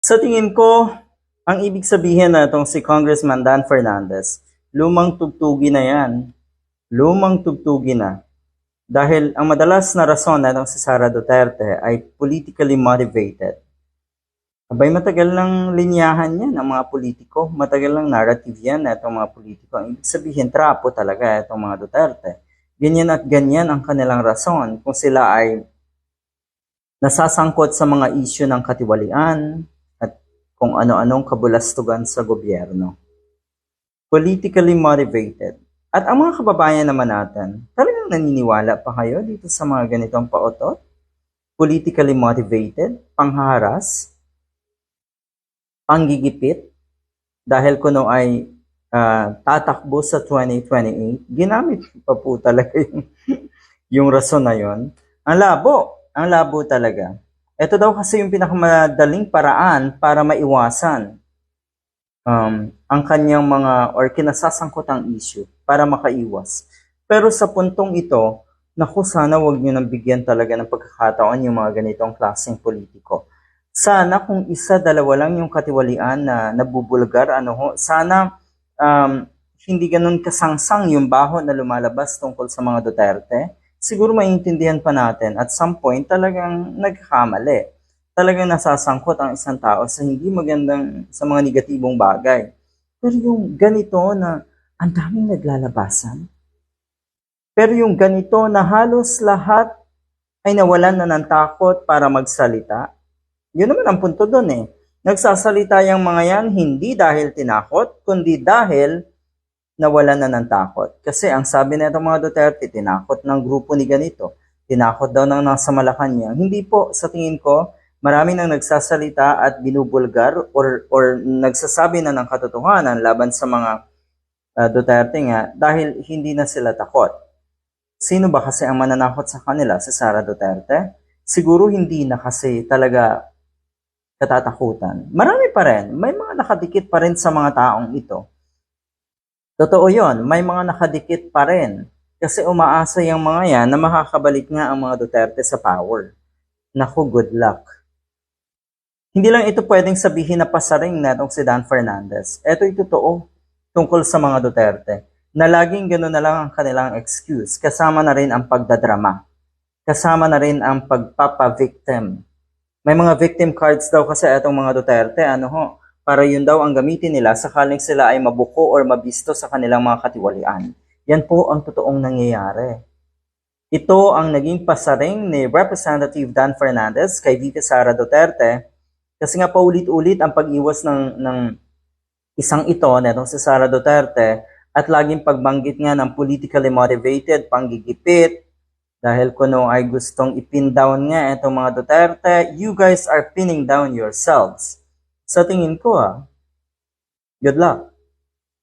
Sa tingin ko, ang ibig sabihin na itong si Congressman Dan Fernandez, lumang tugtugi na yan. Lumang tugtugi na. Dahil ang madalas na rason na itong si Sara Duterte ay politically motivated. Abay, matagal ng linyahan yan ng mga politiko. Matagal ng narrative yan na itong mga politiko. Ang ibig sabihin, trapo talaga itong mga Duterte. Ganyan at ganyan ang kanilang rason kung sila ay nasasangkot sa mga isyu ng katiwalian at kung ano-anong kabulastugan sa gobyerno. Politically motivated. At ang mga kababayan naman natin, talagang naniniwala pa kayo dito sa mga ganitong paotot? Politically motivated, pangharas, panggigipit, dahil kuno ay tatakbo sa 2028, ginamit pa po talaga yung rason na yon. Ang labo talaga. Ito daw kasi yung pinakamadaling paraan para maiwasan ang kanyang mga or kinasasangkotang issue para makaiwas. Pero sa puntong ito, naku, sana wag nyo nang bigyan talaga ng pagkakataon yung mga ganitong klaseng politiko. Sana kung isa, dalawa lang yung katiwalian na nabubulgar, sana hindi ganun kasangsang yung baho na lumalabas tungkol sa mga Duterte. Siguro maintindihan pa natin at some point talagang nagkamali. Talagang nasasangkot ang isang tao sa hindi magandang, sa mga negatibong bagay. Pero yung ganito na ang daming naglalabasan, pero yung ganito na halos lahat ay nawalan na ng takot para magsalita, yun naman ang punto doon eh. Nagsasalita yung mga yan hindi dahil tinakot, kundi dahil nawalan na ng takot. Kasi ang sabi na itong mga Duterte, tinakot ng grupo ni ganito, tinakot daw ng nasa Malacanang. Hindi po, sa tingin ko, marami nang nagsasalita at binubulgar or nagsasabi na ng katotohanan laban sa mga Duterte nga dahil hindi na sila takot. Sino ba kasi ang mananakot sa kanila? Si Sara Duterte? Siguro hindi na kasi talaga katatakutan. Marami pa rin. May mga nakadikit pa rin sa mga taong ito. Totoo yon, may mga nakadikit pa rin. Kasi umaasa yung mga yan na makakabalik nga ang mga Duterte sa power. Naku, good luck. Hindi lang ito pwedeng sabihin na pasaring na itong si Dan Fernandez. Ito'y totoo tungkol sa mga Duterte. Na laging gano'n na lang ang kanilang excuse. Kasama na rin ang pagdadrama. Kasama na rin ang pagpapa-victim. May mga victim cards daw kasi itong mga Duterte, para yun daw ang gamitin nila sakaling sila ay mabuko or mabisto sa kanilang mga katiwalian. Yan po ang totoong nangyayari. Ito ang naging pasaring ni Representative Dan Fernandez kay VP Sara Duterte kasi nga paulit-ulit ang pag-iwas ng isang ito netong si Sara Duterte at laging pagbanggit nga ng politically motivated, panggigipit, dahil kuno ay gustong ipin down nga itong mga Duterte, you guys are pinning down yourselves. Sa tingin ko good luck.